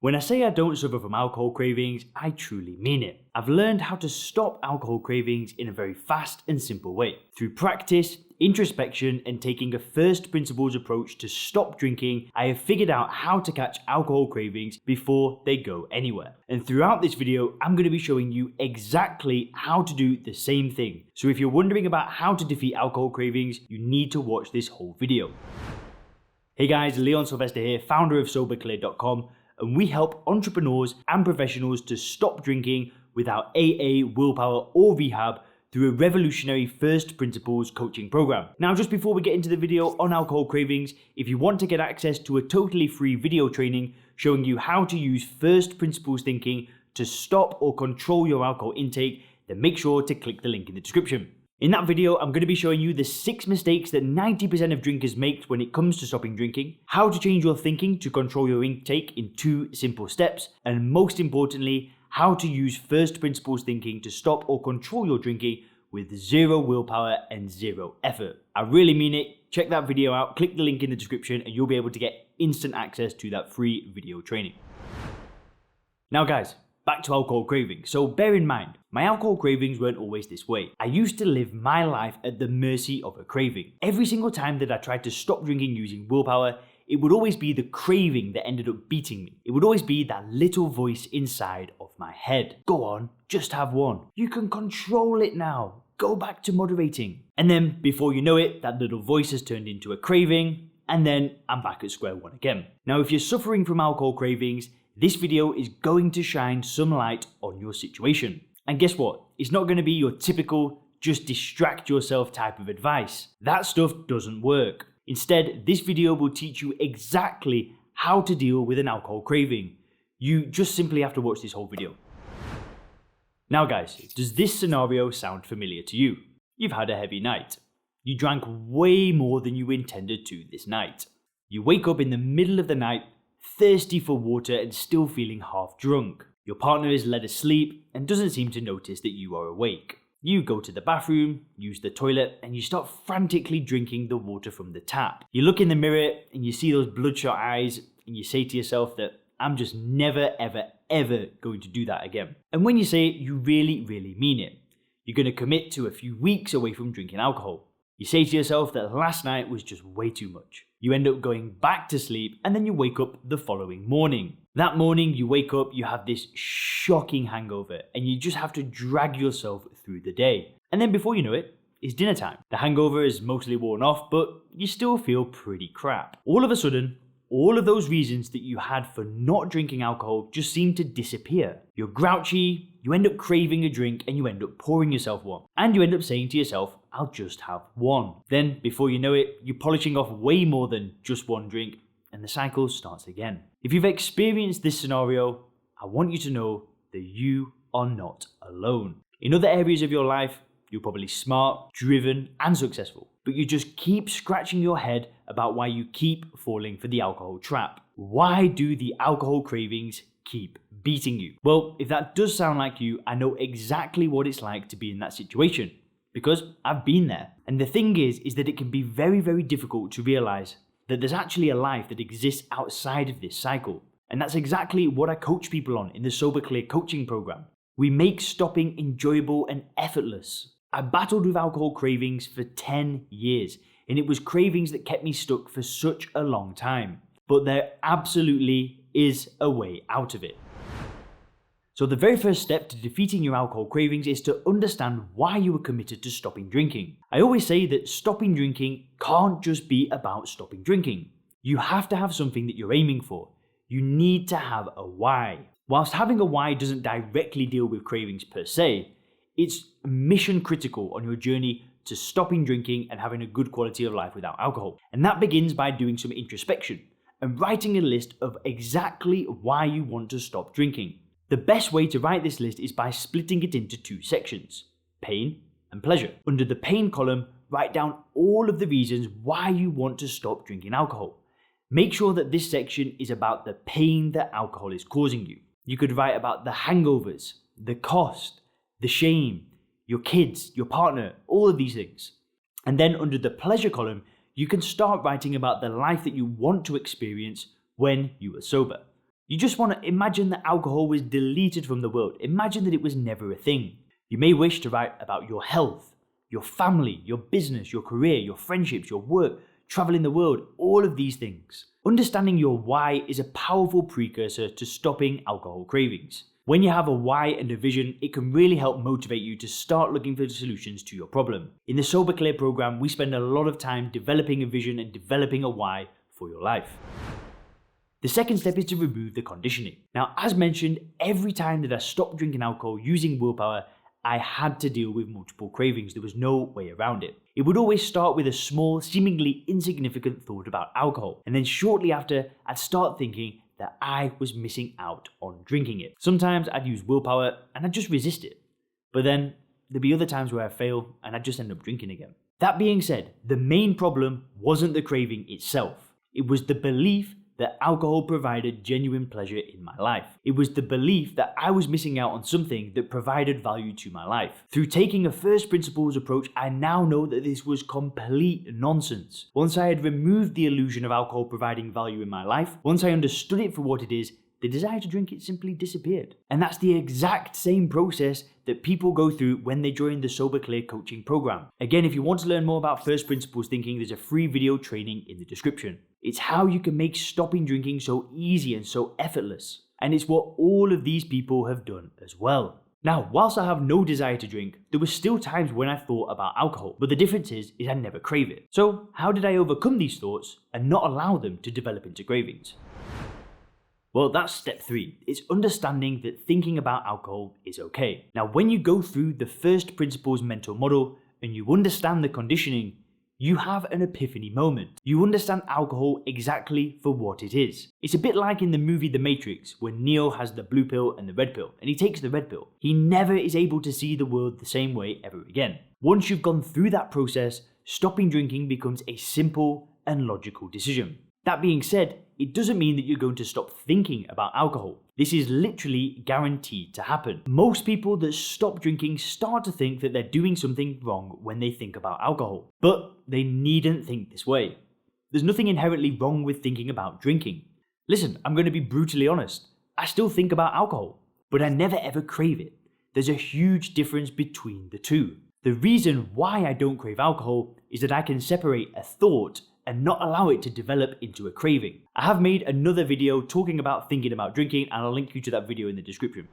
When I say I don't suffer from alcohol cravings, I truly mean it. I've learned how to stop alcohol cravings in a very fast and simple way. Through practice, introspection, and taking a first principles approach to stop drinking, I have figured out how to catch alcohol cravings before they go anywhere. And throughout this video, I'm going to be showing you exactly how to do the same thing. So if you're wondering about how to defeat alcohol cravings, you need to watch this whole video. Hey guys, Leon Sylvester here, founder of SoberClear.com, and we help entrepreneurs and professionals to stop drinking without AA, willpower, or rehab through a revolutionary first principles coaching program. Now, just before we get into the video on alcohol cravings, if you want to get access to a totally free video training showing you how to use first principles thinking to stop or control your alcohol intake, then make sure to click the link in the description. In that video, I'm going to be showing you the 6 mistakes that 90% of drinkers make when it comes to stopping drinking, how to change your thinking to control your intake in 2 simple steps, and most importantly, how to use first principles thinking to stop or control your drinking with 0 willpower and 0 effort. I really mean it. Check that video out, click the link in the description, and you'll be able to get instant access to that free video training. Now guys, back to alcohol cravings. So bear in mind, my alcohol cravings weren't always this way. I used to live my life at the mercy of a craving. Every single time that I tried to stop drinking using willpower, it would always be the craving that ended up beating me. It would always be that little voice inside of my head. Go on, just have one. You can control it now. Go back to moderating. And then before you know it, that little voice has turned into a craving, and then I'm back at square one again. Now, if you're suffering from alcohol cravings, this video is going to shine some light on your situation. And guess what? It's not going to be your typical just distract yourself type of advice. That stuff doesn't work. Instead, this video will teach you exactly how to deal with an alcohol craving. You just simply have to watch this whole video. Now guys, does this scenario sound familiar to you? You've had a heavy night. You drank way more than you intended to this night. You wake up in the middle of the night, thirsty for water and still feeling half drunk. Your partner is led asleep and doesn't seem to notice that you are awake. You go to the bathroom, use the toilet, and you start frantically drinking the water from the tap. You look in the mirror and you see those bloodshot eyes and you say to yourself that I'm just never ever going to do that again. And when you say it, you really mean it. You're going to commit to a few weeks away from drinking alcohol. You say to yourself that last night was just way too much. You end up going back to sleep and then you wake up the following morning. That morning you wake up, you have this shocking hangover and you just have to drag yourself through the day. And then before you know it, it's dinner time. The hangover is mostly worn off, but you still feel pretty crap. All of a sudden, all of those reasons that you had for not drinking alcohol just seem to disappear. You're grouchy, you end up craving a drink and you end up pouring yourself one. And you end up saying to yourself, I'll just have one. Then, before you know it, you're polishing off way more than just one drink and the cycle starts again. If you've experienced this scenario, I want you to know that you are not alone. In other areas of your life, you're probably smart, driven, and successful, but you just keep scratching your head about why you keep falling for the alcohol trap. Why do the alcohol cravings keep beating you? Well, if that does sound like you, I know exactly what it's like to be in that situation, because I've been there. And the thing is that it can be very difficult to realize that there's actually a life that exists outside of this cycle. And that's exactly what I coach people on in the Sober Clear coaching program. We make stopping enjoyable and effortless. I battled with alcohol cravings for 10 years, and it was cravings that kept me stuck for such a long time. But there absolutely is a way out of it. So the very first step to defeating your alcohol cravings is to understand why you were committed to stopping drinking. I always say that stopping drinking can't just be about stopping drinking. You have to have something that you're aiming for. You need to have a why. Whilst having a why doesn't directly deal with cravings per se, it's mission critical on your journey to stopping drinking and having a good quality of life without alcohol. And that begins by doing some introspection and writing a list of exactly why you want to stop drinking. The best way to write this list is by splitting it into 2 sections, pain and pleasure. Under the pain column, write down all of the reasons why you want to stop drinking alcohol. Make sure that this section is about the pain that alcohol is causing you. You could write about the hangovers, the cost, the shame, your kids, your partner, all of these things. And then under the pleasure column, you can start writing about the life that you want to experience when you are sober. You just want to imagine that alcohol was deleted from the world. Imagine that it was never a thing. You may wish to write about your health, your family, your business, your career, your friendships, your work, traveling the world, all of these things. Understanding your why is a powerful precursor to stopping alcohol cravings. When you have a why and a vision, it can really help motivate you to start looking for solutions to your problem. In the Sober Clear program, we spend a lot of time developing a vision and developing a why for your life. The second step is to remove the conditioning. Now, as mentioned, every time that I stopped drinking alcohol using willpower, I had to deal with multiple cravings. There was no way around it. It would always start with a small, seemingly insignificant thought about alcohol. And then shortly after, I'd start thinking that I was missing out on drinking it. Sometimes I'd use willpower and I'd just resist it. But then there'd be other times where I fail and I'd just end up drinking again. That being said, the main problem wasn't the craving itself. It was the belief that alcohol provided genuine pleasure in my life. It was the belief that I was missing out on something that provided value to my life. Through taking a first principles approach, I now know that this was complete nonsense. Once I had removed the illusion of alcohol providing value in my life, once I understood it for what it is, the desire to drink it simply disappeared. And that's the exact same process that people go through when they join the Sober Clear coaching program. Again, if you want to learn more about first principles thinking, there's a free video training in the description. It's how you can make stopping drinking so easy and so effortless. And it's what all of these people have done as well. Now, whilst I have no desire to drink, there were still times when I thought about alcohol, but the difference is I never crave it. So how did I overcome these thoughts and not allow them to develop into cravings? Well, that's step 3. It's understanding that thinking about alcohol is okay. Now, when you go through the first principles mental model and you understand the conditioning, you have an epiphany moment. You understand alcohol exactly for what it is. It's a bit like in the movie The Matrix, when Neo has the blue pill and the red pill, and he takes the red pill. He never is able to see the world the same way ever again. Once you've gone through that process, stopping drinking becomes a simple and logical decision. That being said, it doesn't mean that you're going to stop thinking about alcohol. This is literally guaranteed to happen. Most people that stop drinking start to think that they're doing something wrong when they think about alcohol. But they needn't think this way. There's nothing inherently wrong with thinking about drinking. Listen, I'm going to be brutally honest. I still think about alcohol, but I never ever crave it. There's a huge difference between the two. The reason why I don't crave alcohol is that I can separate a thought and not allow it to develop into a craving. I have made another video talking about thinking about drinking, and I'll link you to that video in the description.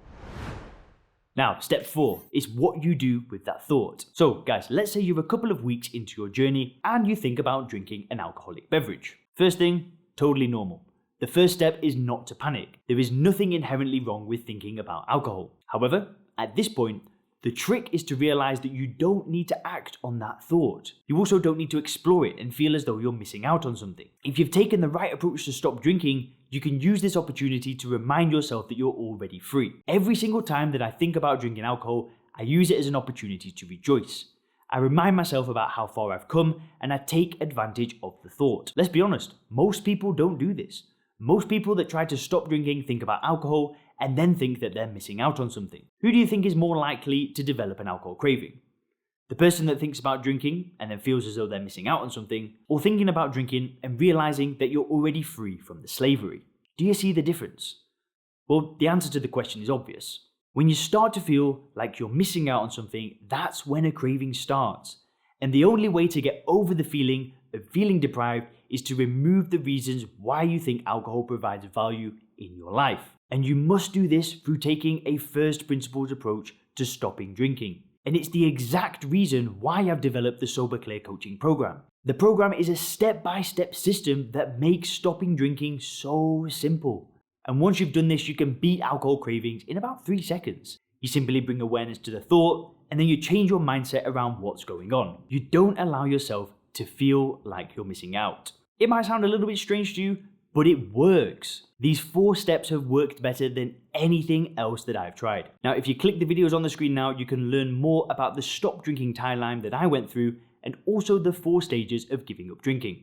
Now, step 4 is what you do with that thought. So guys, let's say you're a couple of weeks into your journey and you think about drinking an alcoholic beverage. First thing, totally normal. The first step is not to panic. There is nothing inherently wrong with thinking about alcohol. However, at this point, the trick is to realize that you don't need to act on that thought. You also don't need to explore it and feel as though you're missing out on something. If you've taken the right approach to stop drinking, you can use this opportunity to remind yourself that you're already free. Every single time that I think about drinking alcohol, I use it as an opportunity to rejoice. I remind myself about how far I've come and I take advantage of the thought. Let's be honest, most people don't do this. Most people that try to stop drinking think about alcohol and then think that they're missing out on something. Who do you think is more likely to develop an alcohol craving? The person that thinks about drinking and then feels as though they're missing out on something, or thinking about drinking and realizing that you're already free from the slavery? Do you see the difference? Well, the answer to the question is obvious. When you start to feel like you're missing out on something, that's when a craving starts. And the only way to get over the feeling of feeling deprived is to remove the reasons why you think alcohol provides value in your life. And you must do this through taking a first principles approach to stopping drinking. And it's the exact reason why I've developed the Sober Clear coaching program. The program is a step-by-step system that makes stopping drinking so simple. And once you've done this, you can beat alcohol cravings in about 3 seconds. You simply bring awareness to the thought, and then you change your mindset around what's going on. You don't allow yourself to feel like you're missing out. It might sound a little bit strange to you, but it works. These 4 steps have worked better than anything else that I've tried. Now, if you click the videos on the screen now, you can learn more about the stop drinking timeline that I went through and also the 4 stages of giving up drinking.